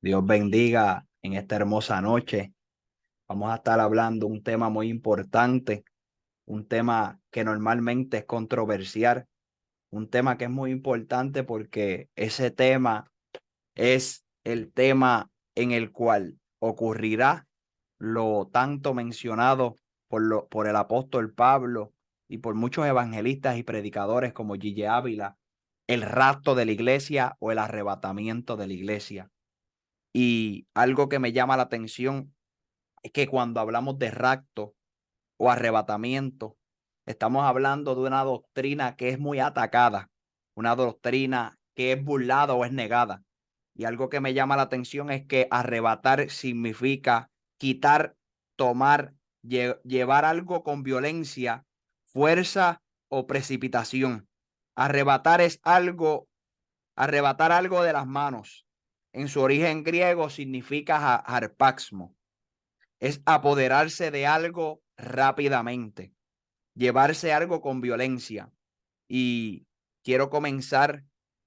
Dios bendiga en esta hermosa noche. Vamos a estar hablando un tema muy importante, un tema que normalmente es controversial, un tema que es muy importante porque ese tema es el tema en el cual ocurrirá lo tanto mencionado por el apóstol Pablo y por muchos evangelistas y predicadores como Gille Ávila, el rapto de la iglesia o el arrebatamiento de la iglesia. Y algo que me llama la atención es que cuando hablamos de rapto o arrebatamiento, estamos hablando de una doctrina que es muy atacada, una doctrina que es burlada o es negada. Y algo que me llama la atención es que arrebatar significa quitar, tomar, llevar algo con violencia, fuerza o precipitación. Arrebatar es algo, arrebatar algo de las manos. En su origen griego significa harpaxmo. Es apoderarse de algo rápidamente, llevarse algo con violencia. Y quiero comenzar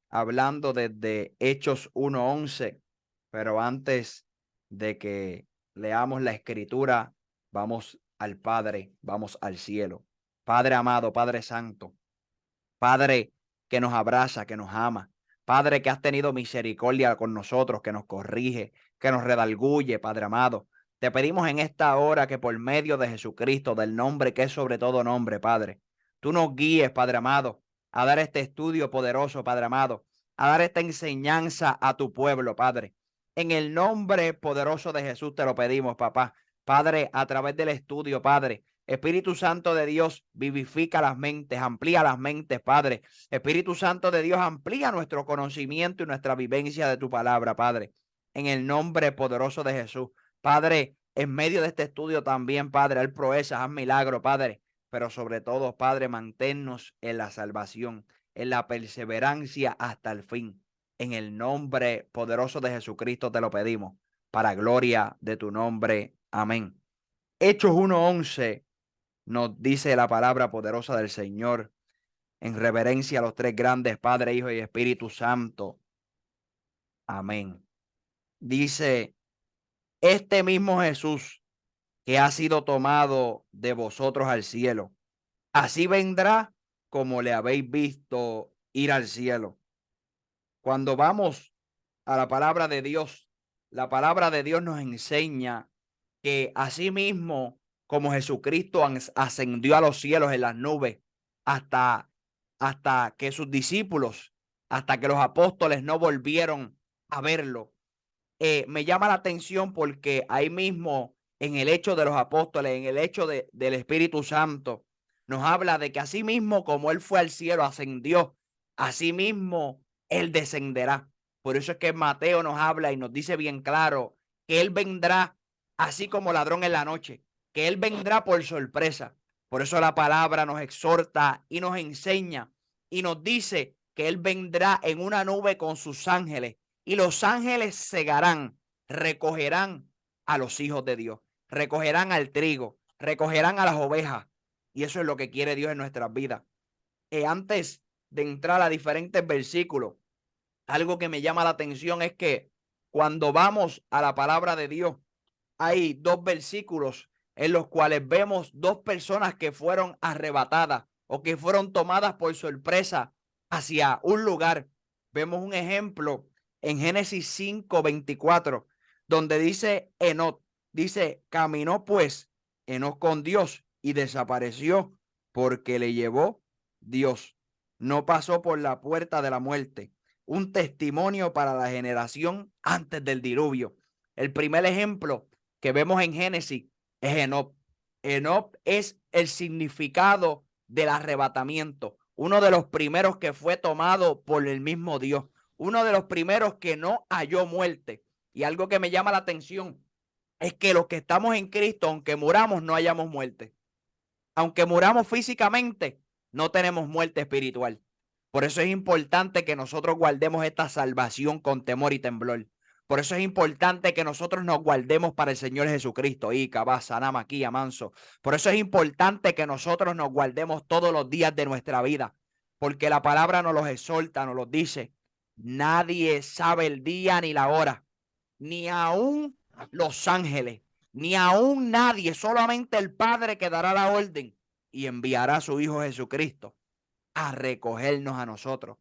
hablando desde Hechos 1:11, pero antes de que leamos la escritura, vamos al Padre, vamos al cielo. Padre amado, Padre santo, Padre que nos abraza, que nos ama, Padre que has tenido misericordia con nosotros, que nos corrige, que nos redarguye, Padre amado. Te pedimos en esta hora que por medio de Jesucristo, del nombre que es sobre todo nombre, Padre, tú nos guíes, Padre amado, a dar este estudio poderoso, Padre amado, a dar esta enseñanza a tu pueblo, Padre. En el nombre poderoso de Jesús te lo pedimos, papá. Padre, a través del estudio, Padre, Espíritu Santo de Dios, vivifica las mentes, amplía las mentes, Padre. Espíritu Santo de Dios, amplía nuestro conocimiento y nuestra vivencia de tu palabra, Padre. En el nombre poderoso de Jesús. Padre, en medio de este estudio también, Padre, haz proezas, haz milagros, Padre. Pero sobre todo, Padre, manténnos en la salvación, en la perseverancia hasta el fin. En el nombre poderoso de Jesucristo te lo pedimos, para gloria de tu nombre. Amén. Hechos 1:11 nos dice la palabra poderosa del Señor en reverencia a los tres grandes, Padre, Hijo y Espíritu Santo. Amén. Dice, este mismo Jesús que ha sido tomado de vosotros al cielo, así vendrá como le habéis visto ir al cielo. Cuando vamos a la palabra de Dios nos enseña que así mismo como Jesucristo ascendió a los cielos en las nubes hasta, hasta que sus discípulos, hasta que los apóstoles no volvieron a verlo. Me llama la atención porque ahí mismo en el hecho de los apóstoles, en el hecho del Espíritu Santo, nos habla de que así mismo como Él fue al cielo, ascendió, así mismo Él descenderá. Por eso es que Mateo nos habla y nos dice bien claro que Él vendrá así como ladrón en la noche, que Él vendrá por sorpresa. Por eso la palabra nos exhorta y nos enseña y nos dice que Él vendrá en una nube con sus ángeles y los ángeles segarán, recogerán a los hijos de Dios, recogerán al trigo, recogerán a las ovejas. Y eso es lo que quiere Dios en nuestras vidas. Antes de entrar a diferentes versículos, algo que me llama la atención es que cuando vamos a la palabra de Dios, hay dos versículos en los cuales vemos dos personas que fueron arrebatadas o que fueron tomadas por sorpresa hacia un lugar. Vemos un ejemplo en Génesis 5:24, donde dice Enoc, dice, caminó pues Enoc con Dios y desapareció porque le llevó Dios. No pasó por la puerta de la muerte. Un testimonio para la generación antes del diluvio. El primer ejemplo que vemos en Génesis es Enoc. Enoc es el significado del arrebatamiento, uno de los primeros que fue tomado por el mismo Dios, uno de los primeros que no halló muerte. Y algo que me llama la atención es que los que estamos en Cristo, aunque muramos, no hayamos muerte. Aunque muramos físicamente, no tenemos muerte espiritual. Por eso es importante que nosotros guardemos esta salvación con temor y temblor. Por eso es importante que nosotros nos guardemos para el Señor Jesucristo. Y Sanama aquí, Manso. Por eso es importante que nosotros nos guardemos todos los días de nuestra vida. Porque la palabra nos los exhorta, nos los dice. Nadie sabe el día ni la hora. ni aún los ángeles, ni aún nadie, solamente el Padre que dará la orden y enviará a su Hijo Jesucristo a recogernos a nosotros,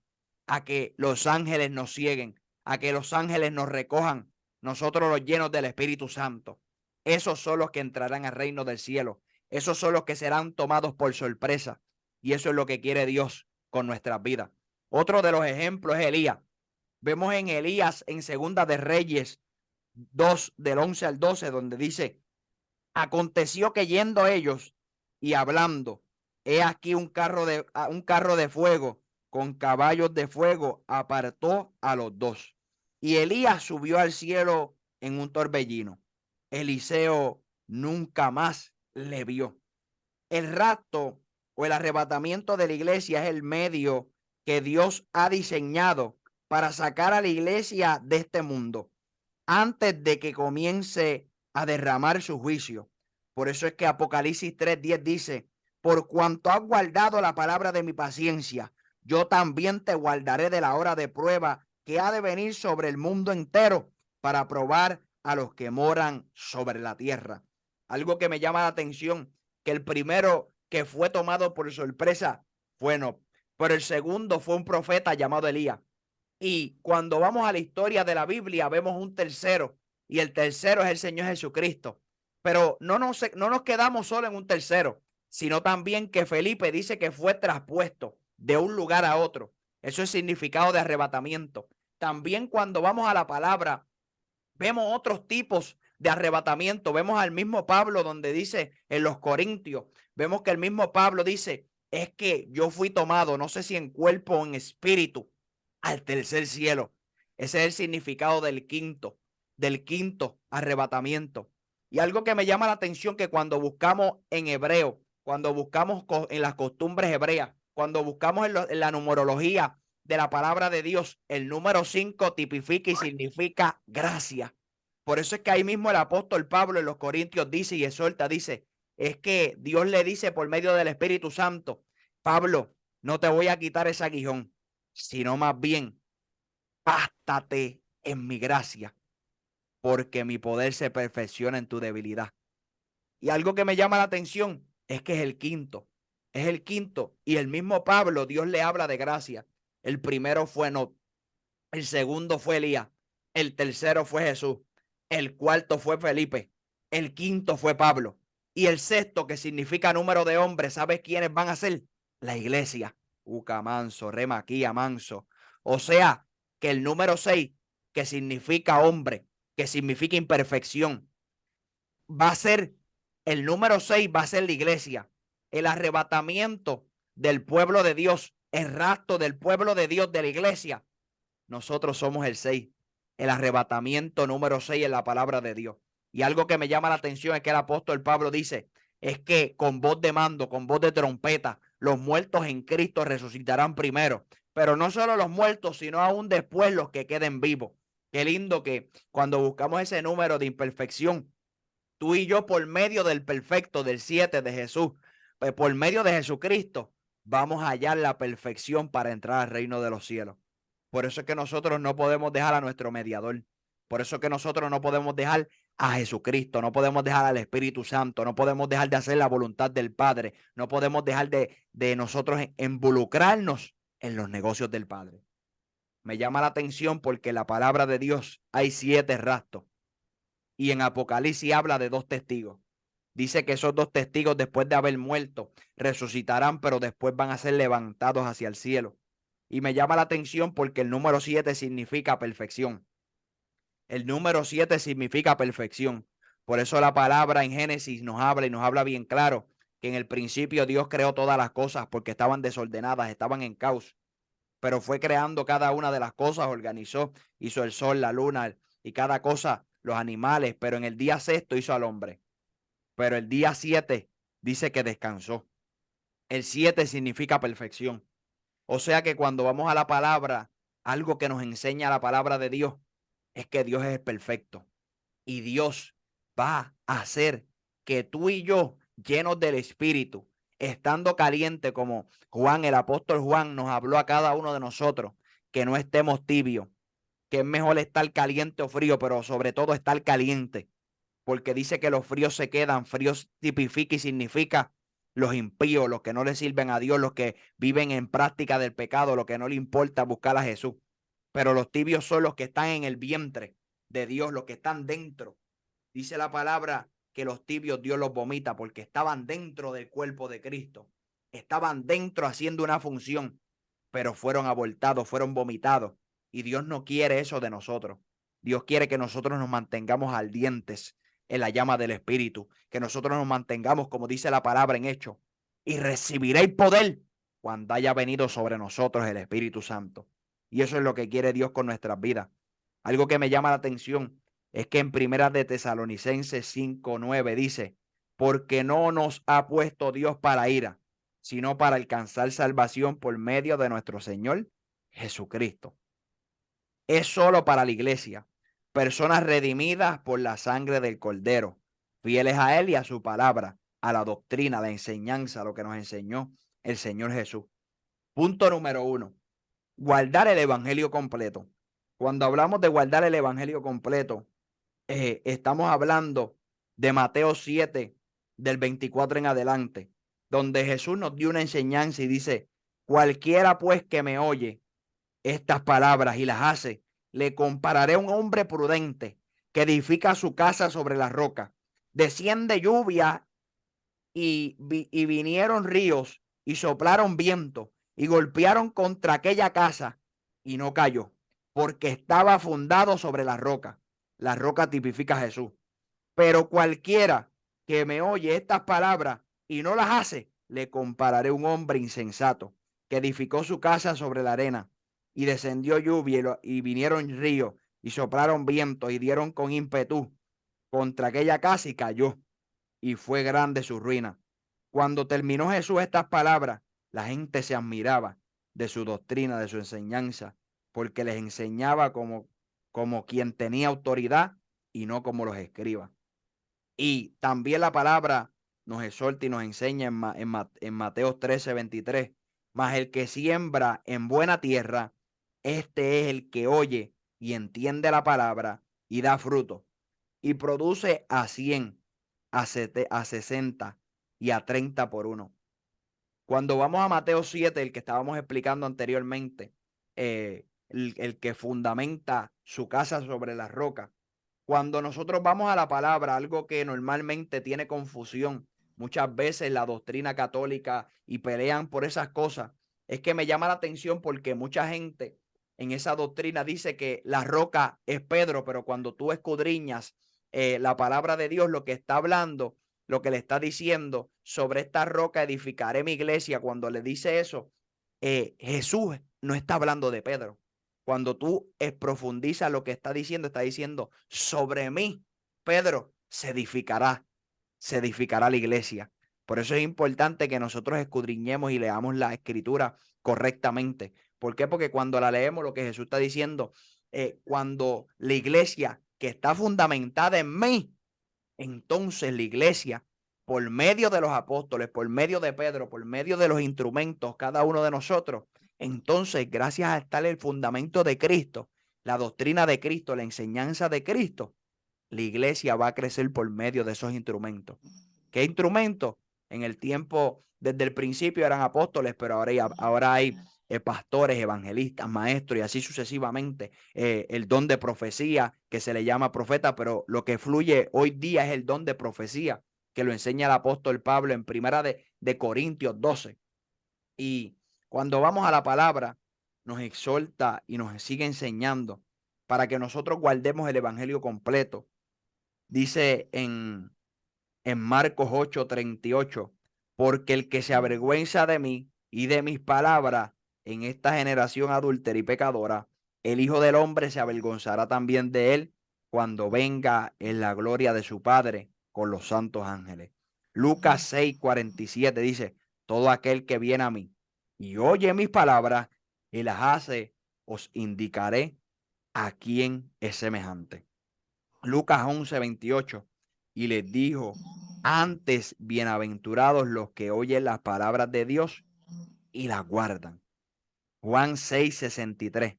a que los ángeles nos cieguen, a que los ángeles nos recojan, nosotros los llenos del Espíritu Santo. Esos son los que entrarán al reino del cielo. Esos son los que serán tomados por sorpresa. Y eso es lo que quiere Dios con nuestras vidas. Otro de los ejemplos es Elías. Vemos en Elías en Segunda de Reyes 2, del 11 al 12, donde dice: aconteció que yendo ellos y hablando, he aquí un carro de fuego con caballos de fuego apartó a los dos. Y Elías subió al cielo en un torbellino. Eliseo nunca más le vio. El rapto o el arrebatamiento de la iglesia es el medio que Dios ha diseñado para sacar a la iglesia de este mundo antes de que comience a derramar su juicio. Por eso es que Apocalipsis 3:10 dice: por cuanto has guardado la palabra de mi paciencia, yo también te guardaré de la hora de prueba que ha de venir sobre el mundo entero para probar a los que moran sobre la tierra. Algo que me llama la atención, que el primero que fue tomado por sorpresa fue Enoc, pero el segundo fue un profeta llamado Elías. Y cuando vamos a la historia de la Biblia, vemos un tercero, y el tercero es el Señor Jesucristo. Pero no nos quedamos solo en un tercero, sino también que Felipe dice que fue traspuesto de un lugar a otro. Eso es significado de arrebatamiento. También cuando vamos a la palabra, vemos otros tipos de arrebatamiento. Vemos al mismo Pablo donde dice en los Corintios, vemos que el mismo Pablo dice: es que yo fui tomado, no sé si en cuerpo o en espíritu, al tercer cielo. Ese es el significado del quinto arrebatamiento. Y algo que me llama la atención, que cuando buscamos en hebreo, cuando buscamos en las costumbres hebreas, cuando buscamos en la numerología de la palabra de Dios, el número 5 tipifica y significa gracia. Por eso es que ahí mismo el apóstol Pablo en los Corintios dice y exhorta, dice, es que Dios le dice por medio del Espíritu Santo: Pablo, no te voy a quitar ese aguijón, sino más bien, bástate en mi gracia, porque mi poder se perfecciona en tu debilidad. Y algo que me llama la atención es que es el quinto, y el mismo Pablo, Dios le habla de gracia. El primero fue Enoc, el segundo fue Elías, el tercero fue Jesús, el cuarto fue Felipe, el quinto fue Pablo, y el sexto, que significa número de hombres, ¿sabes quiénes van a ser? La iglesia. Uca manso, remaquía manso. O sea, que el número 6, que significa hombre, que significa imperfección, va a ser, el número 6 va a ser la iglesia. El arrebatamiento del pueblo de Dios, el rapto del pueblo de Dios, de la iglesia, nosotros somos el 6, el arrebatamiento número 6 en la palabra de Dios. Y algo que me llama la atención es que el apóstol Pablo dice, es que con voz de mando, con voz de trompeta, los muertos en Cristo resucitarán primero. Pero no solo los muertos, sino aún después los que queden vivos. Qué lindo que cuando buscamos ese número de imperfección, tú y yo, por medio del perfecto, del 7 de Jesús, pues por medio de Jesucristo, vamos a hallar la perfección para entrar al reino de los cielos. Por eso es que nosotros no podemos dejar a nuestro mediador. Por eso es que nosotros no podemos dejar a Jesucristo, no podemos dejar al Espíritu Santo, no podemos dejar de hacer la voluntad del Padre, no podemos dejar de nosotros involucrarnos en los negocios del Padre. Me llama la atención porque en la palabra de Dios hay 7 rastros, y en Apocalipsis habla de 2 testigos. Dice que esos 2 testigos, después de haber muerto, resucitarán, pero después van a ser levantados hacia el cielo. Y me llama la atención porque el número 7 significa perfección. El número 7 significa perfección. Por eso la palabra en Génesis nos habla y nos habla bien claro que en el principio Dios creó todas las cosas porque estaban desordenadas, estaban en caos. Pero fue creando cada una de las cosas, organizó, hizo el sol, la luna y cada cosa, los animales, pero en el día sexto hizo al hombre. Pero el día 7 dice que descansó. El 7 significa perfección. O sea que cuando vamos a la palabra, algo que nos enseña la palabra de Dios es que Dios es perfecto. Y Dios va a hacer que tú y yo, llenos del Espíritu, estando caliente como Juan, el apóstol Juan, nos habló a cada uno de nosotros, que no estemos tibios, que es mejor estar caliente o frío, pero sobre todo estar caliente, porque dice que los fríos se quedan. Fríos tipifica y significa los impíos, los que no le sirven a Dios, los que viven en práctica del pecado, los que no le importa buscar a Jesús. Pero los tibios son los que están en el vientre de Dios, los que están dentro. Dice la palabra que los tibios Dios los vomita porque estaban dentro del cuerpo de Cristo. Estaban dentro haciendo una función, pero fueron abortados, fueron vomitados. Y Dios no quiere eso de nosotros. Dios quiere que nosotros nos mantengamos ardientes en la llama del Espíritu, que nosotros nos mantengamos, como dice la palabra en Hechos, y recibiréis poder cuando haya venido sobre nosotros el Espíritu Santo. Y eso es lo que quiere Dios con nuestras vidas. Algo que me llama la atención es que en Primera de Tesalonicenses 5:9 dice, porque no nos ha puesto Dios para ira, sino para alcanzar salvación por medio de nuestro Señor Jesucristo. Es solo para la iglesia, personas redimidas por la sangre del Cordero, fieles a Él y a su palabra, a la doctrina, a la enseñanza, a lo que nos enseñó el Señor Jesús. Punto número 1, guardar el evangelio completo. Cuando hablamos de guardar el evangelio completo, estamos hablando de Mateo 7, del 24 en adelante, donde Jesús nos dio una enseñanza y dice, cualquiera pues que me oye estas palabras y las hace, le compararé a un hombre prudente que edifica su casa sobre la roca. Desciende lluvia y vinieron ríos y soplaron viento y golpearon contra aquella casa y no cayó, porque estaba fundado sobre la roca. La roca tipifica a Jesús. Pero cualquiera que me oye estas palabras y no las hace, le compararé a un hombre insensato que edificó su casa sobre la arena y descendió lluvia y vinieron ríos y soplaron vientos y dieron con ímpetu contra aquella casa y cayó y fue grande su ruina. Cuando terminó Jesús estas palabras, la gente se admiraba de su doctrina, de su enseñanza, porque les enseñaba como quien tenía autoridad y no como los escribas. Y también la palabra nos exhorta y nos enseña en Mateo 13:23, mas el que siembra en buena tierra, este es el que oye y entiende la palabra y da fruto y produce a 100, a 60 y a 30 por uno. Cuando vamos a Mateo 7, el que estábamos explicando anteriormente, el que fundamenta su casa sobre la roca, cuando nosotros vamos a la palabra, algo que normalmente tiene confusión, muchas veces la doctrina católica y pelean por esas cosas, es que me llama la atención porque mucha gente en esa doctrina dice que la roca es Pedro, pero cuando tú escudriñas la palabra de Dios, lo que está hablando, lo que le está diciendo, sobre esta roca edificaré mi iglesia, cuando le dice eso, Jesús no está hablando de Pedro. Cuando tú profundizas lo que está diciendo, sobre mí, Pedro, se edificará la iglesia. Por eso es importante que nosotros escudriñemos y leamos la escritura correctamente. ¿Por qué? Porque cuando la leemos, lo que Jesús está diciendo, cuando la iglesia que está fundamentada en mí, entonces la iglesia, por medio de los apóstoles, por medio de Pedro, por medio de los instrumentos, cada uno de nosotros, entonces, gracias a estar el fundamento de Cristo, la doctrina de Cristo, la enseñanza de Cristo, la iglesia va a crecer por medio de esos instrumentos. ¿Qué instrumentos? En el tiempo, desde el principio eran apóstoles, pero ahora hay pastores, evangelistas, maestros y así sucesivamente. El don de profecía, que se le llama profeta, pero lo que fluye hoy día es el don de profecía, que lo enseña el apóstol Pablo en primera de Corintios 12. Y cuando vamos a la palabra, nos exhorta y nos sigue enseñando para que nosotros guardemos el evangelio completo. Dice en Marcos 8:38, porque el que se avergüenza de mí y de mis palabras en esta generación adúltera y pecadora, el Hijo del Hombre se avergonzará también de él cuando venga en la gloria de su Padre con los santos ángeles. Lucas 6:47 dice, todo aquel que viene a mí y oye mis palabras y las hace, os indicaré a quién es semejante. Lucas 11:28, y les dijo, antes bienaventurados los que oyen las palabras de Dios y las guardan. Juan 6:63,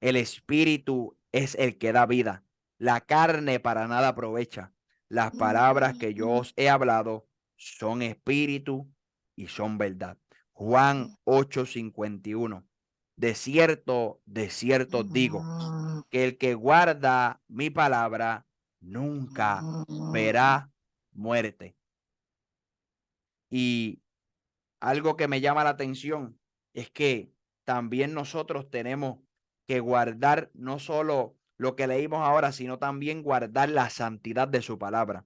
el Espíritu es el que da vida. La carne para nada aprovecha. Las palabras que yo os he hablado son espíritu y son verdad. Juan 8:51. De cierto os digo, que el que guarda mi palabra nunca verá muerte. Y algo que me llama la atención es que también nosotros tenemos que guardar no solo lo que leímos ahora, sino también guardar la santidad de su palabra.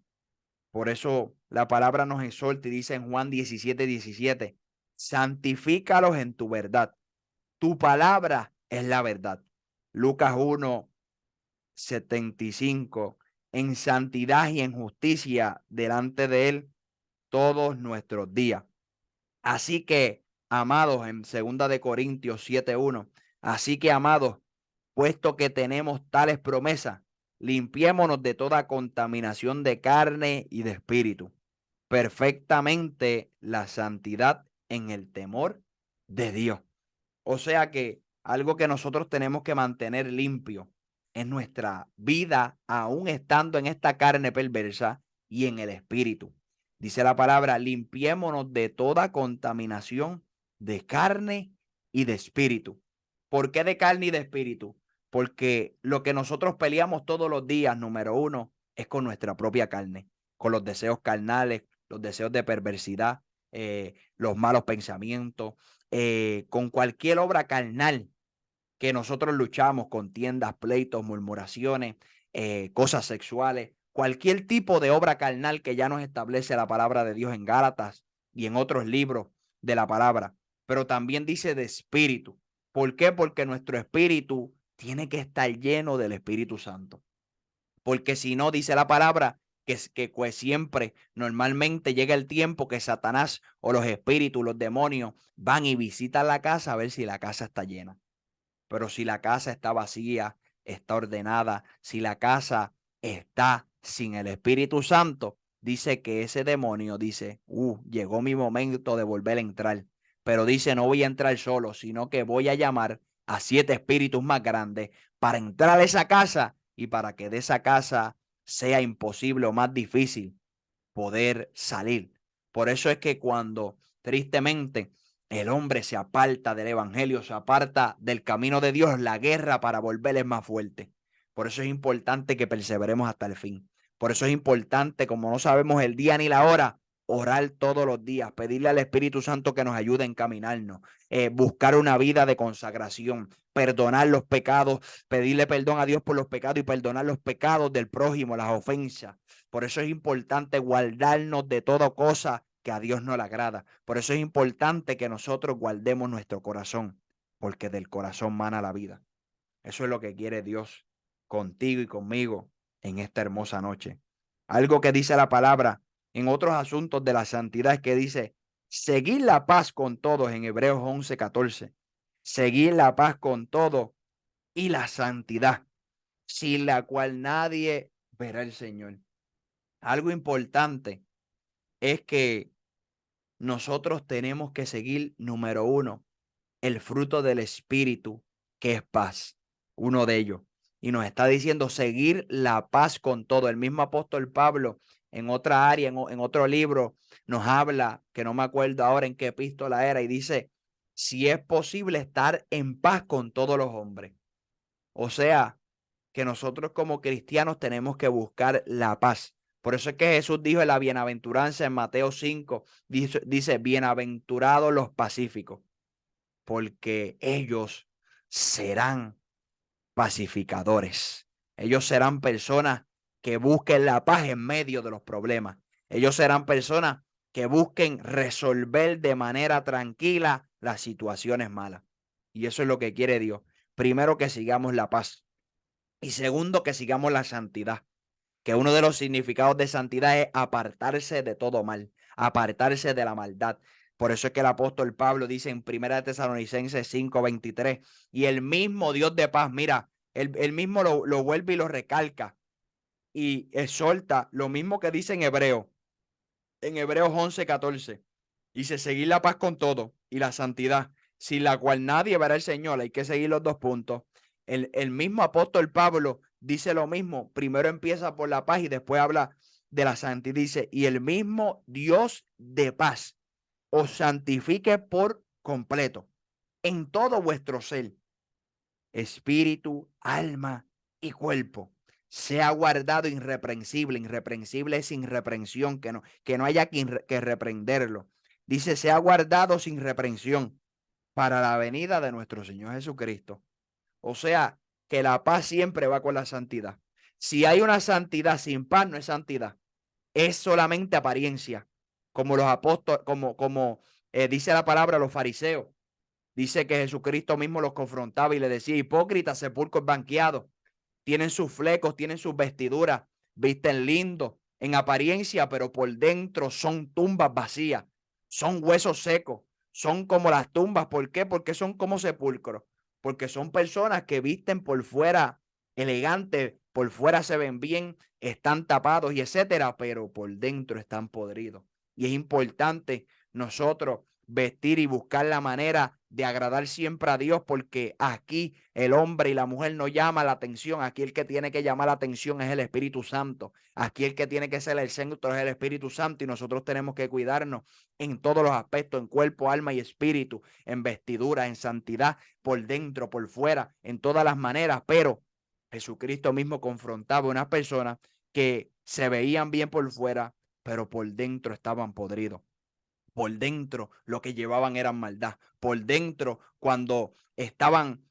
Por eso la palabra nos exhorta y dice en Juan 17:17, santifícalos en tu verdad. Tu palabra es la verdad. Lucas 1:75, en santidad y en justicia delante de él todos nuestros días. Así que, amados, en 2 Corintios 7:1, así que, amados, puesto que tenemos tales promesas, limpiémonos de toda contaminación de carne y de espíritu, perfectamente la santidad en el temor de Dios. O sea que algo que nosotros tenemos que mantener limpio en nuestra vida, aún estando en esta carne perversa y en el espíritu. Dice la palabra, limpiémonos de toda contaminación de carne y de espíritu. ¿Por qué de carne y de espíritu? Porque lo que nosotros peleamos todos los días, número uno, es con nuestra propia carne, con los deseos carnales, los deseos de perversidad, los malos pensamientos, con cualquier obra carnal que nosotros luchamos, contiendas, pleitos, murmuraciones, cosas sexuales, cualquier tipo de obra carnal que ya nos establece la palabra de Dios en Gálatas y en otros libros de la palabra, pero también dice de espíritu. ¿Por qué? Porque nuestro espíritu tiene que estar lleno del Espíritu Santo. Porque si no, dice la palabra, que pues siempre, normalmente llega el tiempo que Satanás o los espíritus, los demonios, van y visitan la casa a ver si la casa está llena. Pero si la casa está vacía, está ordenada, si la casa está sin el Espíritu Santo, dice que ese demonio dice, llegó mi momento de volver a entrar. Pero dice, no voy a entrar solo, sino que voy a llamar a 7 espíritus más grandes para entrar a esa casa y para que de esa casa sea imposible o más difícil poder salir. Por eso es que cuando tristemente el hombre se aparta del evangelio, se aparta del camino de Dios, la guerra para volver es más fuerte. Por eso es importante que perseveremos hasta el fin. Por eso es importante, como no sabemos el día ni la hora, orar todos los días, pedirle al Espíritu Santo que nos ayude a encaminarnos, buscar una vida de consagración, perdonar los pecados, pedirle perdón a Dios por los pecados y perdonar los pecados del prójimo, las ofensas. Por eso es importante guardarnos de toda cosa que a Dios no le agrada. Por eso es importante que nosotros guardemos nuestro corazón, porque del corazón mana la vida. Eso es lo que quiere Dios contigo y conmigo en esta hermosa noche. Algo que dice la palabra en otros asuntos de la santidad es que dice, seguir la paz con todos en Hebreos 11:14. Seguir la paz con todos y la santidad, sin la cual nadie verá al Señor. Algo importante es que nosotros tenemos que seguir, número uno, el fruto del Espíritu, que es paz, uno de ellos. Y nos está diciendo seguir la paz con todo. El mismo apóstol Pablo, en otra área, en otro libro, nos habla, que no me acuerdo ahora en qué epístola era, y dice, si es posible estar en paz con todos los hombres. O sea, que nosotros como cristianos tenemos que buscar la paz. Por eso es que Jesús dijo en la bienaventuranza en Mateo 5, dice, bienaventurados los pacíficos, porque ellos serán pacificadores. Ellos serán personas que busquen la paz en medio de los problemas. Ellos serán personas que busquen resolver de manera tranquila las situaciones malas. Y eso es lo que quiere Dios. Primero, que sigamos la paz. Y segundo, que sigamos la santidad, que uno de los significados de santidad es apartarse de todo mal, apartarse de la maldad. Por eso es que el apóstol Pablo dice en 1 Tesalonicenses 5:23, y el mismo Dios de paz, mira, él mismo lo vuelve y lo recalca y exhorta lo mismo que dice en Hebreos 11:14. Dice, seguir la paz con todo y la santidad, sin la cual nadie verá al Señor. Hay que seguir los dos puntos. El mismo apóstol Pablo dice lo mismo. Primero empieza por la paz y después habla de la santidad. Dice, y el mismo Dios de paz os santifique por completo en todo vuestro ser, espíritu, alma y cuerpo. Sea guardado irreprensible. Irreprensible es sin reprensión, que no haya que reprenderlo. Dice, sea guardado sin reprensión para la venida de nuestro Señor Jesucristo. O sea, que la paz siempre va con la santidad. Si hay una santidad sin paz, no es santidad. Es solamente apariencia. Como los apóstoles, como dice la palabra, los fariseos. Dice que Jesucristo mismo los confrontaba y le decía, hipócritas, sepulcros banqueados, tienen sus flecos, tienen sus vestiduras, visten lindo en apariencia, pero por dentro son tumbas vacías, son huesos secos, son como las tumbas. ¿Por qué? Porque son como sepulcros, porque son personas que visten por fuera elegante, por fuera se ven bien, están tapados y etcétera, pero por dentro están podridos. Y es importante nosotros vestir y buscar la manera de agradar siempre a Dios, porque aquí el hombre y la mujer no llama la atención. Aquí el que tiene que llamar la atención es el Espíritu Santo. Aquí el que tiene que ser el centro es el Espíritu Santo, y nosotros tenemos que cuidarnos en todos los aspectos, en cuerpo, alma y espíritu, en vestidura, en santidad, por dentro, por fuera, en todas las maneras. Pero Jesucristo mismo confrontaba a unas personas que se veían bien por fuera, pero por dentro estaban podridos. Por dentro lo que llevaban eran maldad. Por dentro, cuando estaban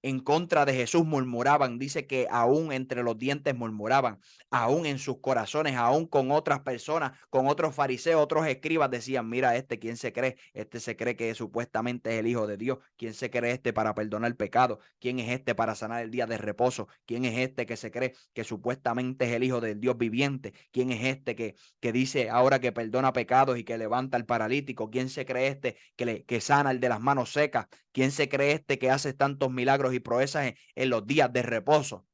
en contra de Jesús, murmuraban. Dice que aún entre los dientes murmuraban, aún en sus corazones, aún con otras personas, con otros fariseos, otros escribas, decían, mira ¿quién se cree? Este se cree que supuestamente es el Hijo de Dios. ¿Quién se cree para perdonar el pecado? ¿Quién es para sanar el día de reposo? ¿Quién es que se cree que supuestamente es el Hijo del Dios viviente? ¿Quién es que dice ahora que perdona pecados y que levanta al paralítico? ¿Quién se cree que sana el de las manos secas? ¿Quién se cree que hace tantos milagros y proezas en los días de reposo?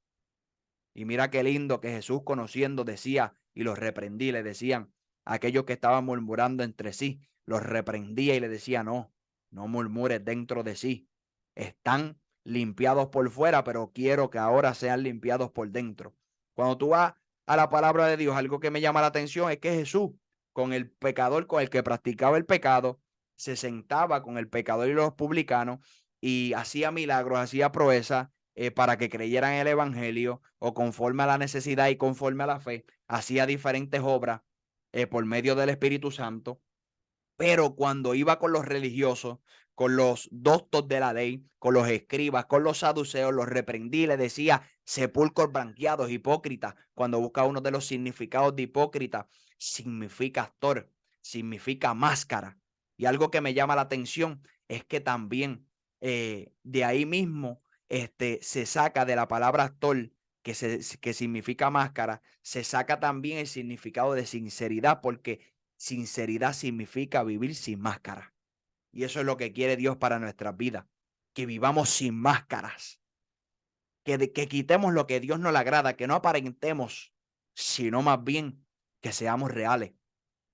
Y mira qué lindo que Jesús, conociendo, decía, y los reprendí, le decían a aquellos que estaban murmurando entre sí, los reprendía y le decía, no murmures dentro de sí. Están limpiados por fuera, pero quiero que ahora sean limpiados por dentro. Cuando tú vas a la palabra de Dios, algo que me llama la atención es que Jesús, con el pecador, con el que practicaba el pecado, se sentaba con el pecador y los publicanos y hacía milagros, hacía proezas para que creyeran en el evangelio, o conforme a la necesidad y conforme a la fe, hacía diferentes obras por medio del Espíritu Santo. Pero cuando iba con los religiosos, con los doctos de la ley, con los escribas, con los saduceos, los reprendí, le decía, sepulcros blanqueados, hipócritas. Cuando busca uno de los significados de hipócrita, significa actor, significa máscara. Y algo que me llama la atención es que también de ahí mismo se saca de la palabra actor, que significa máscara, se saca también el significado de sinceridad, porque sinceridad significa vivir sin máscara. Y eso es lo que quiere Dios para nuestras vidas, que vivamos sin máscaras, que quitemos lo que a Dios no le agrada, que no aparentemos, sino más bien que seamos reales,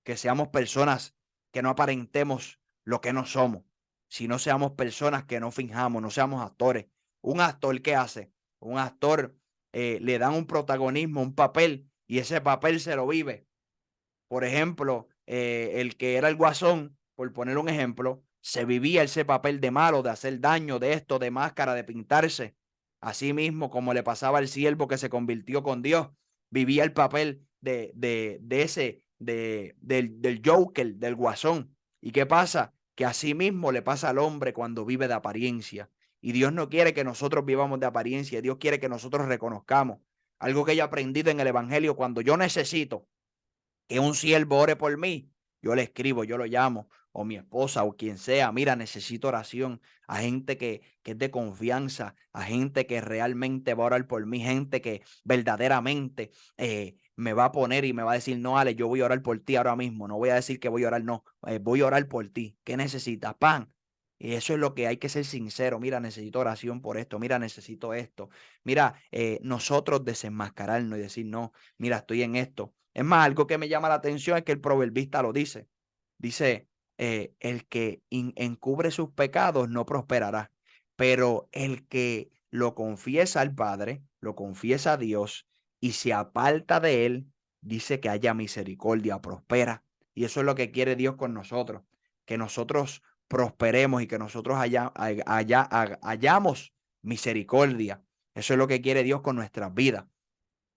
que seamos personas que no aparentemos lo que no somos, sino seamos personas que no finjamos, no seamos actores. Un actor, ¿qué hace? Un actor le dan un protagonismo, un papel, y ese papel se lo vive. Por ejemplo, el que era el Guasón, por poner un ejemplo, se vivía ese papel de malo, de hacer daño, de esto, de máscara, de pintarse. Así mismo, como le pasaba al siervo que se convirtió con Dios, vivía el papel del Joker, del Guasón. ¿Y qué pasa? Que así mismo le pasa al hombre cuando vive de apariencia. Y Dios no quiere que nosotros vivamos de apariencia. Dios quiere que nosotros reconozcamos algo que yo he aprendido en el Evangelio. Cuando yo necesito que un siervo ore por mí, yo le escribo, yo lo llamo, o mi esposa, o quien sea, mira, necesito oración, a gente que es de confianza, a gente que realmente va a orar por mí, gente que verdaderamente me va a poner y me va a decir, no, Ale, yo voy a orar por ti ahora mismo, no voy a decir que voy a orar, no, voy a orar por ti. ¿Qué necesitas? Pan. Y eso es lo que hay que ser sincero. Mira, necesito oración por esto. Mira, necesito esto. Mira, nosotros desenmascararnos y decir, no, mira, estoy en esto. Es más, algo que me llama la atención es que el proverbista lo dice. Dice, el que encubre sus pecados no prosperará, pero el que lo confiesa al Padre, lo confiesa a Dios y se aparta de él, dice que haya misericordia, prospera. Y eso es lo que quiere Dios con nosotros, que nosotros prosperemos y que nosotros hayamos misericordia. Eso es lo que quiere Dios con nuestras vidas.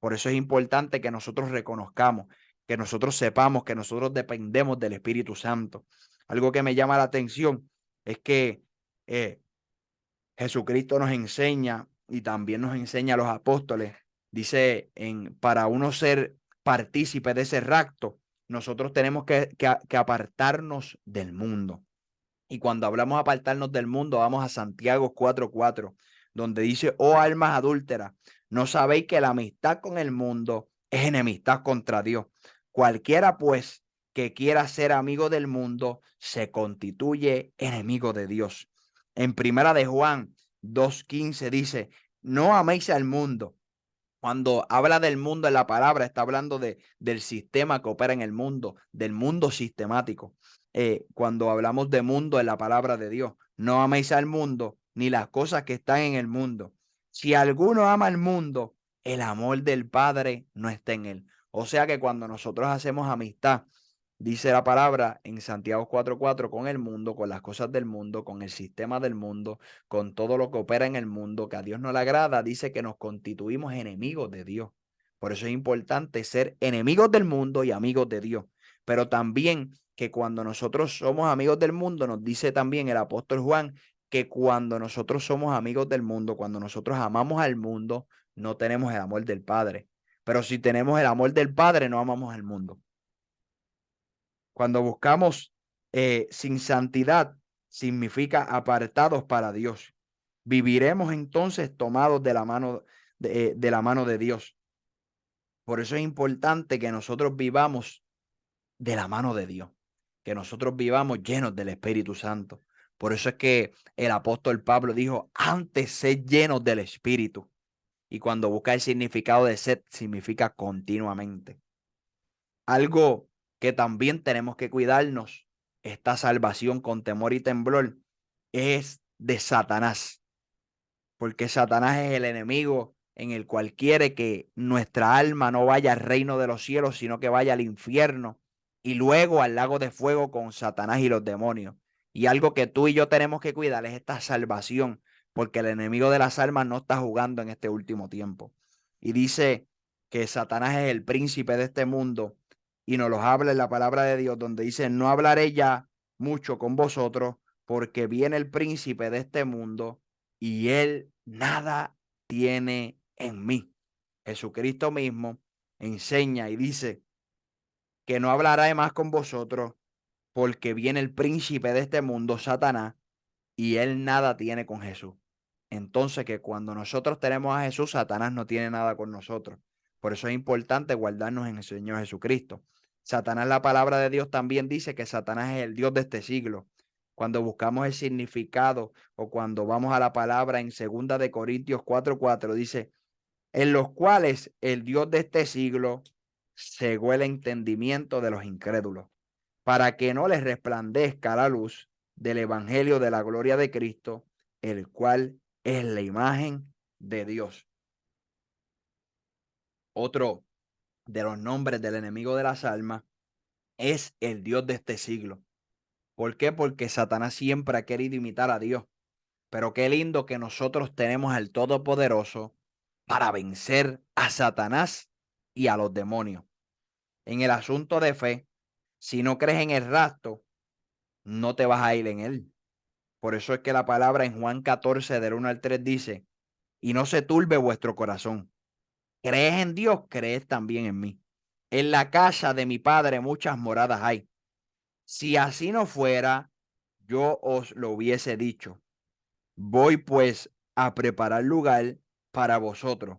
Por eso es importante que nosotros reconozcamos, que nosotros sepamos que nosotros dependemos del Espíritu Santo. Algo que me llama la atención es que eh, Jesucristo nos enseña y también nos enseña a los apóstoles, dice, para uno ser partícipe de ese rapto, nosotros tenemos que apartarnos del mundo. Y cuando hablamos de apartarnos del mundo, vamos a Santiago 4:4, donde dice, oh almas adúlteras, ¿no sabéis que la amistad con el mundo es enemistad contra Dios? Cualquiera, pues, que quiera ser amigo del mundo, se constituye enemigo de Dios. En primera de Juan 2:15 dice, no améis al mundo. Cuando habla del mundo en la palabra, está hablando del sistema que opera en el mundo, del mundo sistemático. Cuando hablamos de mundo en la palabra de Dios, no améis al mundo ni las cosas que están en el mundo. Si alguno ama al mundo, el amor del Padre no está en él. O sea que cuando nosotros hacemos amistad, dice la palabra en Santiago 4:4, con el mundo, con las cosas del mundo, con el sistema del mundo, con todo lo que opera en el mundo, que a Dios no le agrada, dice que nos constituimos enemigos de Dios. Por eso es importante ser enemigos del mundo y amigos de Dios. Pero también que cuando nosotros somos amigos del mundo, nos dice también el apóstol Juan, que cuando nosotros somos amigos del mundo, cuando nosotros amamos al mundo, no tenemos el amor del Padre. Pero si tenemos el amor del Padre, no amamos al mundo. Cuando buscamos sin santidad, significa apartados para Dios. Viviremos entonces tomados de la mano de Dios. Por eso es importante que nosotros vivamos de la mano de Dios, que nosotros vivamos llenos del Espíritu Santo. Por eso es que el apóstol Pablo dijo, antes sed llenos del Espíritu. Y cuando busca el significado de sed, significa continuamente. Algo que también tenemos que cuidarnos, esta salvación con temor y temblor, es de Satanás, porque Satanás es el enemigo en el cual quiere que nuestra alma no vaya al reino de los cielos, sino que vaya al infierno y luego al lago de fuego con Satanás y los demonios. Y algo que tú y yo tenemos que cuidar es esta salvación, porque el enemigo de las almas no está jugando en este último tiempo. Y dice que Satanás es el príncipe de este mundo y nos los habla en la palabra de Dios, donde dice, no hablaré ya mucho con vosotros, porque viene el príncipe de este mundo y él nada tiene en mí. Jesucristo mismo enseña y dice que no hablará más con vosotros porque viene el príncipe de este mundo, Satanás, y él nada tiene con Jesús. Entonces que cuando nosotros tenemos a Jesús, Satanás no tiene nada con nosotros. Por eso es importante guardarnos en el Señor Jesucristo. Satanás, la palabra de Dios también dice que Satanás es el Dios de este siglo. Cuando buscamos el significado o cuando vamos a la palabra en 2 Corintios 4:4 dice, en los cuales el Dios de este siglo cegó el entendimiento de los incrédulos, para que no les resplandezca la luz del evangelio de la gloria de Cristo, el cual es la imagen de Dios. Otro de los nombres del enemigo de las almas es el Dios de este siglo. ¿Por qué? Porque Satanás siempre ha querido imitar a Dios. Pero qué lindo que nosotros tenemos al Todopoderoso para vencer a Satanás y a los demonios. En el asunto de fe, si no crees en el rapto, no te vas a ir en él. Por eso es que la palabra en Juan 14, del 1 al 3 dice, y no se turbe vuestro corazón. ¿Crees en Dios? Crees también en mí. En la casa de mi Padre muchas moradas hay. Si así no fuera, yo os lo hubiese dicho. Voy pues a preparar lugar para vosotros.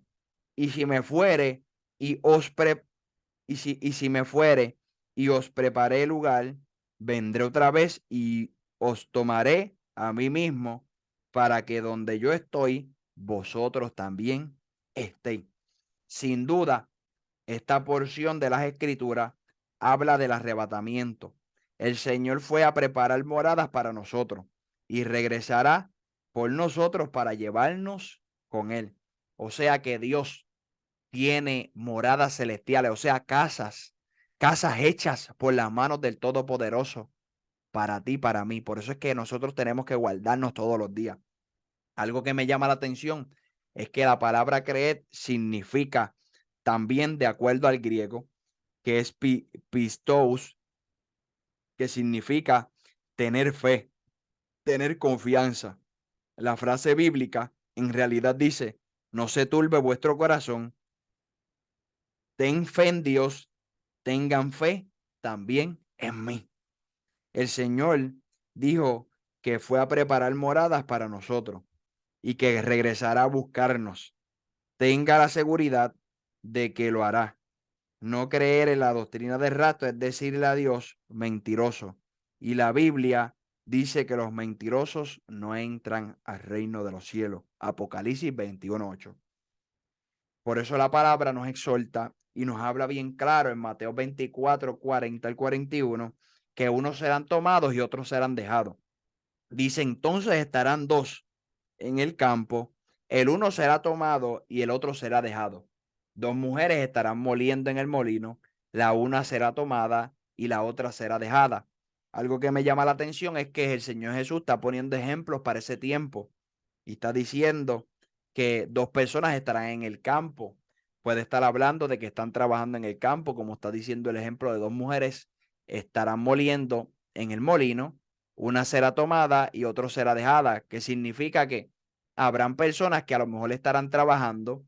Y si me fuere y os pre y si me fuere y os preparé lugar, vendré otra vez y os tomaré a mí mismo para que donde yo estoy, vosotros también estéis. Sin duda, esta porción de las Escrituras habla del arrebatamiento. El Señor fue a preparar moradas para nosotros y regresará por nosotros para llevarnos con él. O sea que Dios tiene moradas celestiales, o sea, casas hechas por las manos del Todopoderoso para ti, para mí. Por eso es que nosotros tenemos que guardarnos todos los días. Algo que me llama la atención es que la palabra creer significa también, de acuerdo al griego, que es pistos, que significa tener fe, tener confianza. La frase bíblica en realidad dice: no se turbe vuestro corazón, ten fe en Dios, tengan fe también en mí. El Señor dijo que fue a preparar moradas para nosotros y que regresará a buscarnos. Tenga la seguridad de que lo hará. No creer en la doctrina del rapto es decirle a Dios mentiroso. Y la Biblia dice que los mentirosos no entran al reino de los cielos. Apocalipsis 21:8. Por eso la palabra nos exhorta y nos habla bien claro en Mateo 24:40 al 41, que unos serán tomados y otros serán dejados. Dice: entonces estarán dos en el campo, el uno será tomado y el otro será dejado. Dos mujeres estarán moliendo en el molino, la una será tomada y la otra será dejada. Algo que me llama la atención es que el Señor Jesús está poniendo ejemplos para ese tiempo y está diciendo que dos personas estarán en el campo. Puede estar hablando de que están trabajando en el campo, como está diciendo el ejemplo de dos mujeres estarán moliendo en el molino, una será tomada y otra será dejada, que significa que habrán personas que a lo mejor estarán trabajando,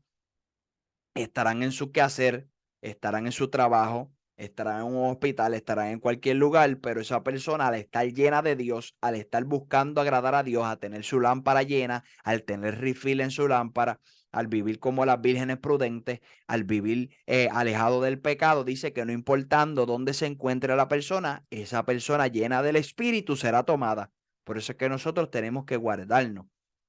estarán en su quehacer, estarán en su trabajo, estarán en un hospital, estarán en cualquier lugar, pero esa persona, al estar llena de Dios, al estar buscando agradar a Dios, a tener su lámpara llena, al tener refill en su lámpara, al vivir como las vírgenes prudentes, al vivir alejado del pecado, dice que no importando dónde se encuentre la persona, esa persona llena del Espíritu será tomada. Por eso es que nosotros tenemos que guardarnos.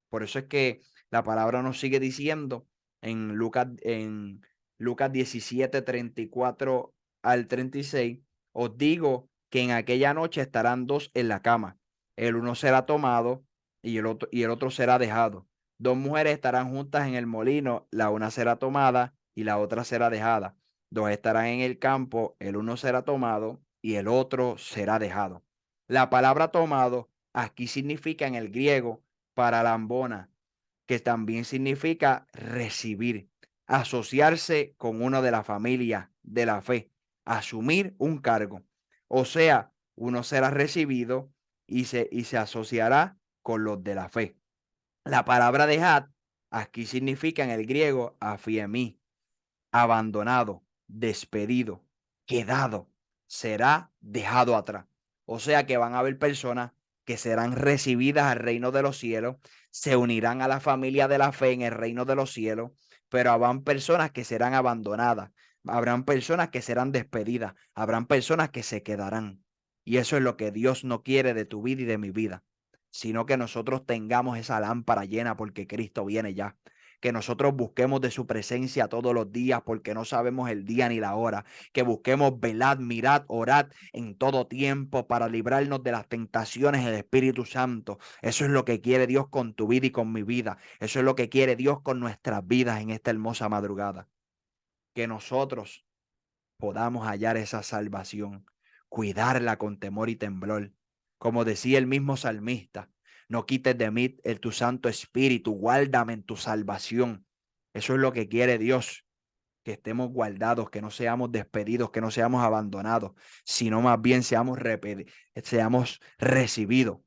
Por eso es que la palabra nos sigue diciendo en Lucas 17:34 al 36, os digo que en aquella noche estarán dos en la cama, el uno será tomado y el otro será dejado. Dos mujeres estarán juntas en el molino, la una será tomada y la otra será dejada. Dos estarán en el campo, el uno será tomado y el otro será dejado. La palabra tomado aquí significa en el griego paralambona, que también significa recibir, asociarse con uno de la familia de la fe, asumir un cargo. O sea, uno será recibido y se asociará con los de la fe. La palabra dejad aquí significa en el griego afiemí, abandonado, despedido, quedado, será dejado atrás. O sea que van a haber personas que serán recibidas al reino de los cielos, se unirán a la familia de la fe en el reino de los cielos, pero habrán personas que serán abandonadas, habrán personas que serán despedidas, habrán personas que se quedarán. Y eso es lo que Dios no quiere de tu vida y de mi vida, sino que nosotros tengamos esa lámpara llena porque Cristo viene ya, que nosotros busquemos de su presencia todos los días porque no sabemos el día ni la hora, que busquemos velad, mirad, orad en todo tiempo para librarnos de las tentaciones del Espíritu Santo. Eso es lo que quiere Dios con tu vida y con mi vida. Eso es lo que quiere Dios con nuestras vidas en esta hermosa madrugada. Que nosotros podamos hallar esa salvación, cuidarla con temor y temblor. Como decía el mismo salmista: no quites de mí tu Santo Espíritu, guárdame en tu salvación. Eso es lo que quiere Dios, que estemos guardados, que no seamos despedidos, que no seamos abandonados, sino más bien seamos recibidos.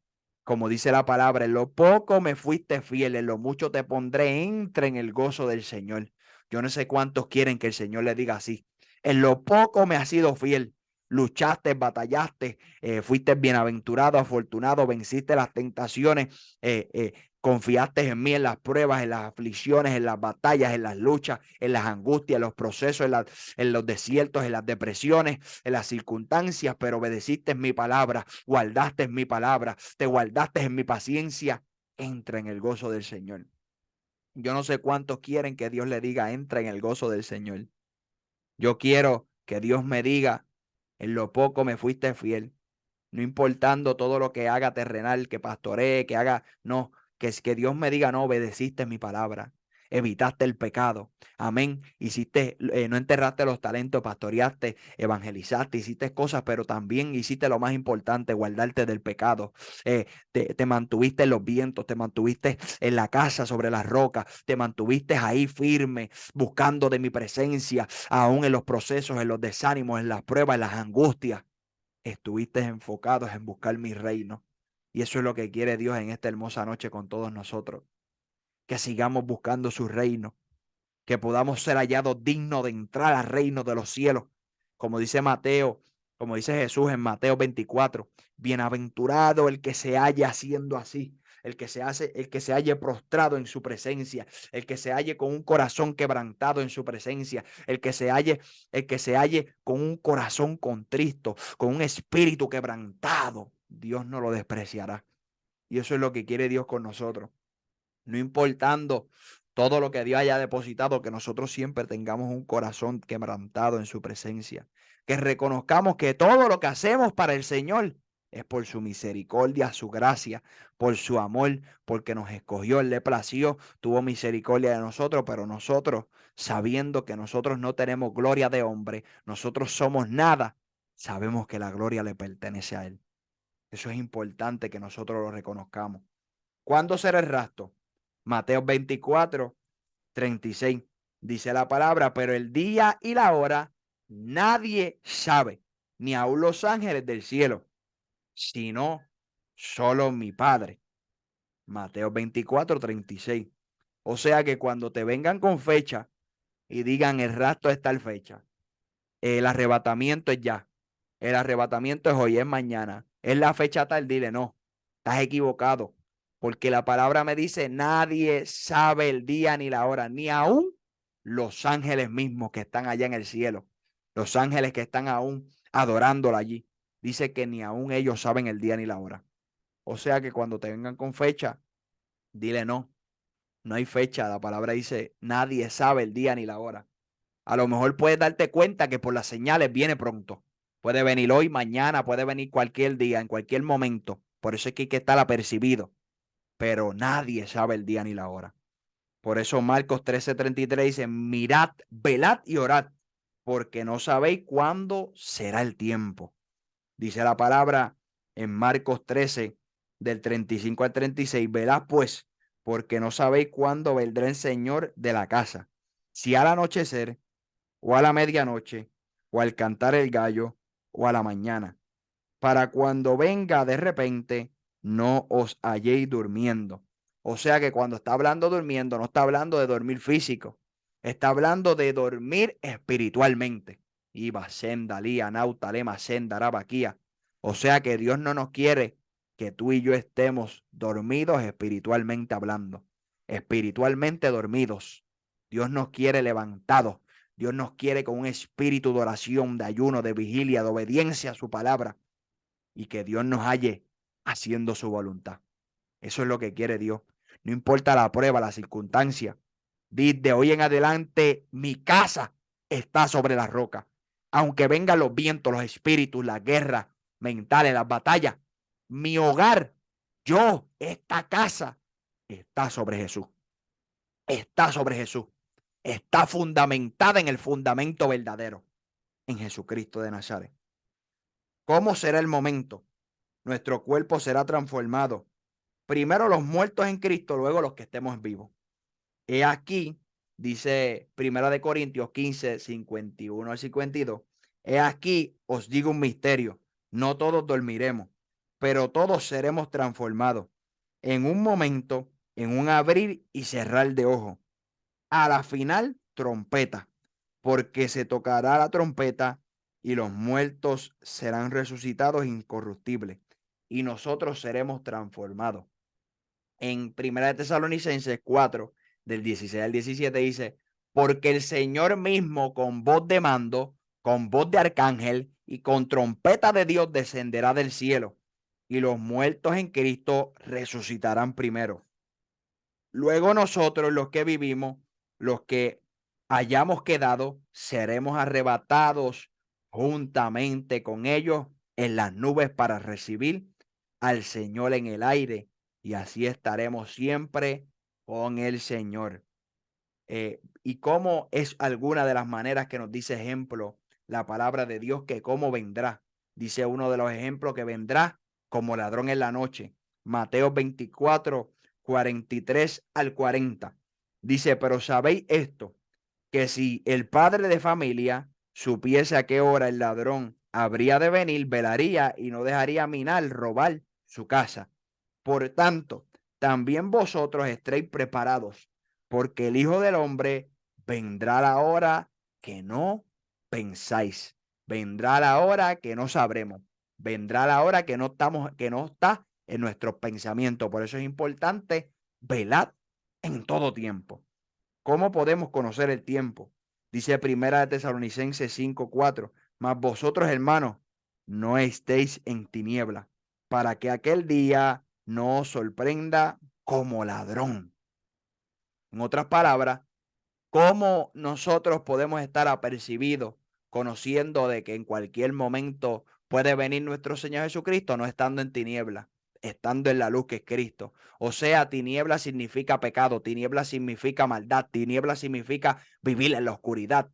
Como dice la palabra: en lo poco me fuiste fiel, en lo mucho te pondré, entra en el gozo del Señor. Yo no sé cuántos quieren que el Señor le diga así: en lo poco me has sido fiel, luchaste, batallaste, fuiste bienaventurado, afortunado, venciste las tentaciones, confiaste en mí en las pruebas, en las aflicciones, en las batallas, en las luchas, en las angustias, en los procesos, en los desiertos, en las depresiones, en las circunstancias, pero obedeciste mi palabra, guardaste mi palabra, te guardaste en mi paciencia. Entra en el gozo del Señor. Yo no sé cuántos quieren que Dios le diga: entra en el gozo del Señor. Yo quiero que Dios me diga: en lo poco me fuiste fiel, no importando todo lo que haga terrenal, que pastoree, que haga, no, que es que Dios me diga: no, obedeciste mi palabra. evitaste el pecado. Amén. Hiciste, no enterraste los talentos, pastoreaste, evangelizaste, hiciste cosas, pero también hiciste lo más importante, guardarte del pecado. Te mantuviste en los vientos, te mantuviste en la casa sobre las rocas, te mantuviste ahí firme, buscando de mi presencia, aún en los procesos, en los desánimos, en las pruebas, en las angustias. Estuviste enfocados en buscar mi reino. Y eso es lo que quiere Dios en esta hermosa noche con todos nosotros. Que sigamos buscando su reino, que podamos ser hallados dignos de entrar al reino de los cielos. Como dice Mateo, como dice Jesús en Mateo 24, bienaventurado el que se halla haciendo así, el que se halle prostrado en su presencia, el que se halle con un corazón quebrantado en su presencia, el que se halle con un corazón contristo, con un espíritu quebrantado. Dios no lo despreciará. Y eso es lo que quiere Dios con nosotros. No importando todo lo que Dios haya depositado, que nosotros siempre tengamos un corazón quebrantado en su presencia, que reconozcamos que todo lo que hacemos para el Señor es por su misericordia, su gracia, por su amor, porque nos escogió, Él le plació, tuvo misericordia de nosotros, pero nosotros, sabiendo que nosotros no tenemos gloria de hombre, nosotros somos nada, sabemos que la gloria le pertenece a Él. Eso es importante que nosotros lo reconozcamos. ¿Cuándo será el rapto? Mateo 24:36. Dice la palabra, pero el día y la hora nadie sabe, ni aun los ángeles del cielo, sino solo mi Padre. Mateo 24:36. O sea que cuando te vengan con fecha y digan el rapto es tal fecha, el arrebatamiento es ya, el arrebatamiento es hoy, es mañana, es la fecha tal, dile no, estás equivocado, porque la palabra me dice, nadie sabe el día ni la hora, ni aún los ángeles mismos que están allá en el cielo, los ángeles que están aún adorándola allí, dice que ni aún ellos saben el día ni la hora. O sea que cuando te vengan con fecha, dile no, no hay fecha, la palabra dice, nadie sabe el día ni la hora. A lo mejor puedes darte cuenta que por las señales viene pronto. Puede venir hoy, mañana, puede venir cualquier día, en cualquier momento. Por eso es que hay que estar apercibido. Pero nadie sabe el día ni la hora. Por eso Marcos 13:33 dice, mirad, velad y orad, porque no sabéis cuándo será el tiempo. Dice la palabra en Marcos 13, del 35 al 36, velad pues, porque no sabéis cuándo vendrá el Señor de la casa. Si al anochecer, o a la medianoche, o al cantar el gallo, o a la mañana, para cuando venga de repente, no os halléis durmiendo. O sea que cuando está hablando durmiendo, no está hablando de dormir físico, está hablando de dormir espiritualmente. Iba sendalía, nautalema, sendarabaquía. O sea que Dios no nos quiere que tú y yo estemos dormidos espiritualmente hablando, espiritualmente dormidos. Dios nos quiere levantados. Dios nos quiere con un espíritu de oración, de ayuno, de vigilia, de obediencia a su palabra y que Dios nos halle haciendo su voluntad. Eso es lo que quiere Dios. No importa la prueba, la circunstancia. De hoy en adelante, mi casa está sobre la roca. Aunque vengan los vientos, los espíritus, las guerras mentales, las batallas, mi hogar, yo, esta casa, está sobre Jesús. Está sobre Jesús. Está fundamentada en el fundamento verdadero, en Jesucristo de Nazaret. ¿Cómo será el momento? Nuestro cuerpo será transformado. Primero los muertos en Cristo, luego los que estemos vivos. He aquí, dice Primera de Corintios 15:51 al 52. He aquí, os digo un misterio. No todos dormiremos, pero todos seremos transformados. En un momento, en un abrir y cerrar de ojos. A la final, trompeta, porque se tocará la trompeta y los muertos serán resucitados incorruptibles y nosotros seremos transformados. En Primera de Tesalonicenses 4, del 16 al 17 dice, porque el Señor mismo con voz de mando, con voz de arcángel y con trompeta de Dios descenderá del cielo y los muertos en Cristo resucitarán primero. Luego nosotros, los que vivimos, los que hayamos quedado, seremos arrebatados juntamente con ellos en las nubes para recibir al Señor en el aire y así estaremos siempre con el Señor. y cómo es alguna de las maneras que nos dice ejemplo la palabra de Dios, que cómo vendrá. Dice uno de los ejemplos que vendrá como ladrón en la noche. Mateo 24, 43 al 40. Dice, pero sabéis esto, que si el padre de familia supiese a qué hora el ladrón habría de venir, velaría y no dejaría minar, robar su casa. Por tanto, también vosotros estéis preparados, porque el Hijo del Hombre vendrá a la hora que no pensáis, vendrá a la hora que no sabremos, vendrá a la hora que no está en nuestros pensamientos. Por eso es importante velar en todo tiempo. ¿Cómo podemos conocer el tiempo? Dice Primera de Tesalonicenses 5:4, mas vosotros, hermanos, no estéis en tiniebla, para que aquel día no os sorprenda como ladrón. En otras palabras, ¿cómo nosotros podemos estar apercibidos conociendo de que en cualquier momento puede venir nuestro Señor Jesucristo, no estando en tiniebla, estando en la luz que es Cristo? O sea, tiniebla significa pecado, tiniebla significa maldad, tiniebla significa vivir en la oscuridad.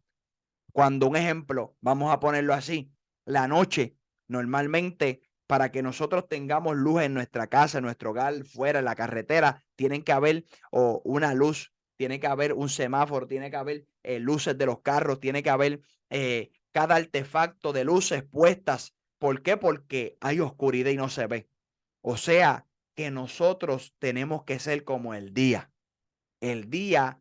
Cuando un ejemplo, vamos a ponerlo así, la noche, normalmente para que nosotros tengamos luz en nuestra casa, en nuestro hogar, fuera, en la carretera, tienen que haber una luz, tiene que haber un semáforo, tiene que haber luces de los carros, tiene que haber cada artefacto de luces puestas. ¿Por qué? Porque hay oscuridad y no se ve. O sea, que nosotros tenemos que ser como el día. El día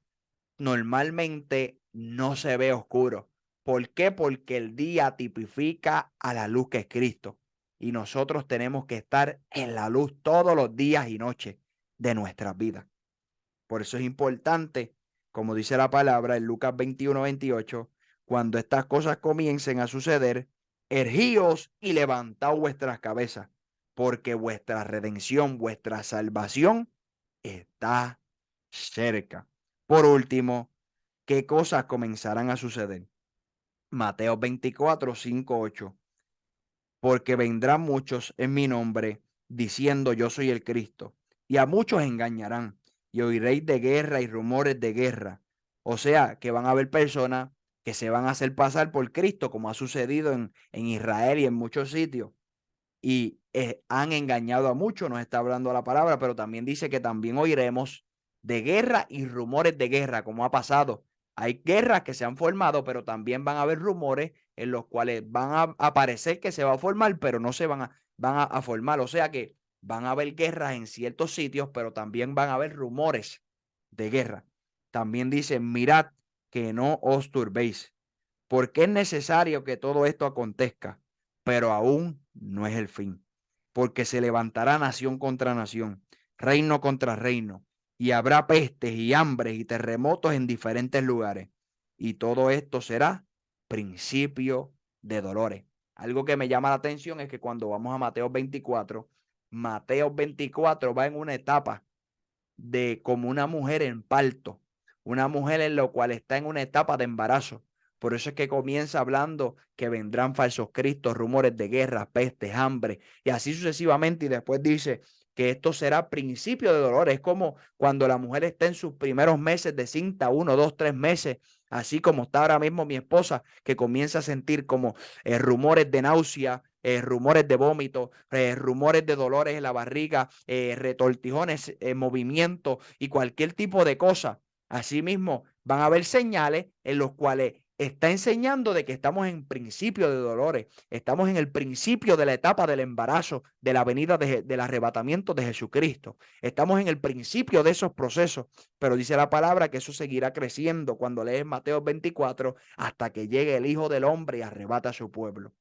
normalmente no se ve oscuro. ¿Por qué? Porque el día tipifica a la luz que es Cristo. Y nosotros tenemos que estar en la luz todos los días y noches de nuestras vidas. Por eso es importante, como dice la palabra en Lucas 21:28, cuando estas cosas comiencen a suceder, ergíos y levantad vuestras cabezas, porque vuestra redención, vuestra salvación está cerca. Por último, ¿qué cosas comenzarán a suceder? Mateo 24:5-8. Porque vendrán muchos en mi nombre diciendo yo soy el Cristo, y a muchos engañarán, y oiréis de guerra y rumores de guerra. O sea, que van a haber personas que se van a hacer pasar por Cristo, como ha sucedido en Israel y en muchos sitios, y han engañado a muchos, nos está hablando la palabra, pero también dice que también oiremos de guerra y rumores de guerra, como ha pasado. Hay guerras que se han formado, pero también van a haber rumores en los cuales van a parecer que se va a formar, pero no se van a formar. O sea que van a haber guerras en ciertos sitios, pero también van a haber rumores de guerra. También dice, mirad que no os turbéis, porque es necesario que todo esto acontezca, pero aún no es el fin, porque se levantará nación contra nación, reino contra reino, y habrá pestes y hambres y terremotos en diferentes lugares, y todo esto será principio de dolores. Algo que me llama la atención es que cuando vamos a Mateo 24 va en una etapa de como una mujer en parto, una mujer en la cual está en una etapa de embarazo. Por eso es que comienza hablando que vendrán falsos cristos, rumores de guerra, pestes, hambre, y así sucesivamente. Y después dice que esto será principio de dolor. Es como cuando la mujer está en sus primeros meses de cinta, 1, 2, 3 meses, así como está ahora mismo mi esposa, que comienza a sentir como rumores de náusea, rumores de vómito, rumores de dolores en la barriga, retortijones, movimiento y cualquier tipo de cosa. Asimismo, van a haber señales en los cuales está enseñando de que estamos en principio de dolores, estamos en el principio de la etapa del embarazo, de la venida del arrebatamiento de Jesucristo. Estamos en el principio de esos procesos, pero dice la palabra que eso seguirá creciendo cuando lees Mateo 24 hasta que llegue el Hijo del Hombre y arrebata a su pueblo.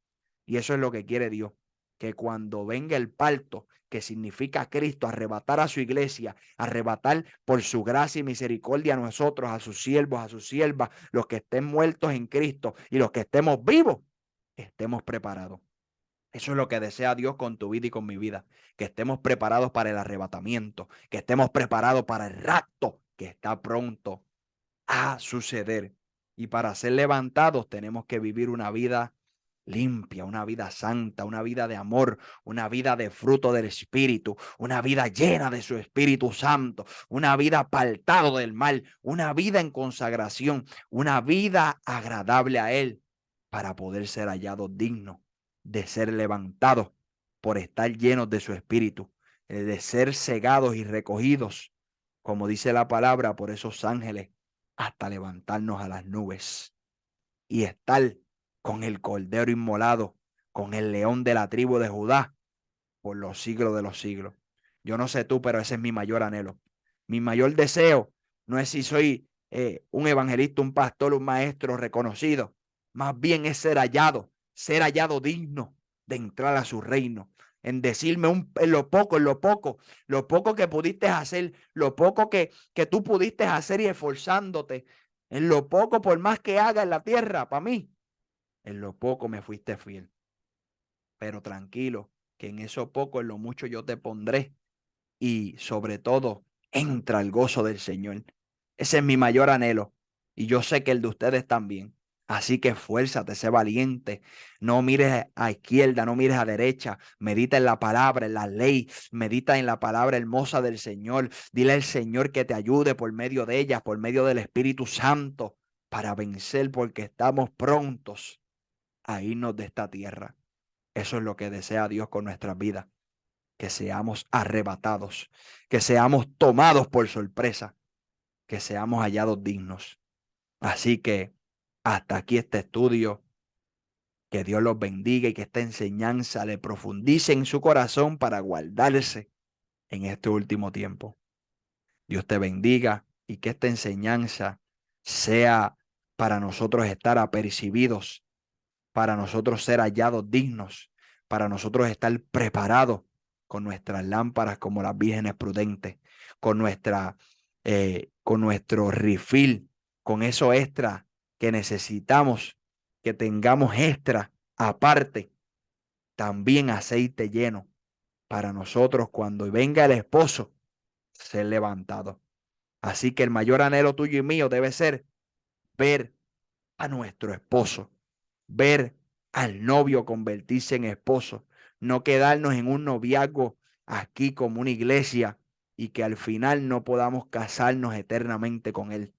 Y eso es lo que quiere Dios, que cuando venga el parto, que significa Cristo, arrebatar a su iglesia, arrebatar por su gracia y misericordia a nosotros, a sus siervos, a sus siervas, los que estén muertos en Cristo y los que estemos vivos, estemos preparados. Eso es lo que desea Dios con tu vida y con mi vida, que estemos preparados para el arrebatamiento, que estemos preparados para el rapto que está pronto a suceder. Y para ser levantados tenemos que vivir una vida limpia, una vida santa, una vida de amor, una vida de fruto del Espíritu, una vida llena de su Espíritu Santo, una vida apartado del mal, una vida en consagración, una vida agradable a Él, para poder ser hallados dignos de ser levantados por estar llenos de su Espíritu, de ser cegados y recogidos, como dice la palabra, por esos ángeles, hasta levantarnos a las nubes y estar con el Cordero inmolado, con el León de la tribu de Judá, por los siglos de los siglos. Yo no sé tú, pero ese es mi mayor anhelo. Mi mayor deseo no es si soy un evangelista, un pastor, un maestro reconocido. Más bien es ser hallado digno de entrar a su reino. En decirme en lo poco que pudiste hacer, lo poco que tú pudiste hacer y esforzándote, en lo poco por más que haga en la tierra, para mí, en lo poco me fuiste fiel. Pero tranquilo, que en eso poco, en lo mucho yo te pondré. Y sobre todo, entra el gozo del Señor. Ese es mi mayor anhelo. Y yo sé que el de ustedes también. Así que esfuérzate, sé valiente. No mires a izquierda, no mires a derecha. Medita en la palabra, en la ley. Medita en la palabra hermosa del Señor. Dile al Señor que te ayude por medio de ellas, por medio del Espíritu Santo, para vencer, porque estamos prontos a irnos de esta tierra. Eso es lo que desea Dios con nuestras vidas, que seamos arrebatados, que seamos tomados por sorpresa, que seamos hallados dignos. Así que hasta aquí este estudio. Que Dios los bendiga y que esta enseñanza le profundice en su corazón para guardarse en este último tiempo. Dios te bendiga y que esta enseñanza sea para nosotros estar apercibidos, para nosotros ser hallados dignos, para nosotros estar preparados con nuestras lámparas como las vírgenes prudentes, con nuestro refill, con eso extra que necesitamos, que tengamos extra aparte, también aceite lleno para nosotros cuando venga el esposo ser levantado. Así que el mayor anhelo tuyo y mío debe ser ver a nuestro esposo, ver al novio convertirse en esposo, no quedarnos en un noviazgo aquí como una iglesia y que al final no podamos casarnos eternamente con él.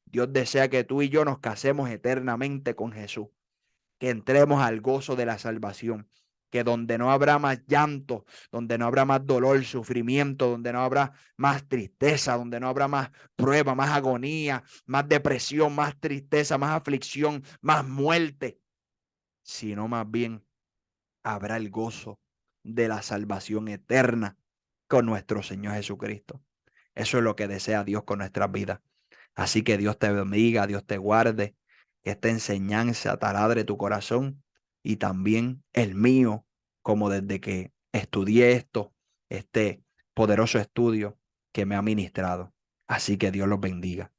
Dios desea que tú y yo nos casemos eternamente con Jesús, que entremos al gozo de la salvación, que donde no habrá más llanto, donde no habrá más dolor, sufrimiento, donde no habrá más tristeza, donde no habrá más prueba, más agonía, más depresión, más tristeza, más aflicción, más muerte, sino más bien habrá el gozo de la salvación eterna con nuestro Señor Jesucristo. Eso es lo que desea Dios con nuestras vidas. Así que Dios te bendiga, Dios te guarde, que esta enseñanza taladre tu corazón y también el mío, como desde que estudié este poderoso estudio que me ha ministrado. Así que Dios los bendiga.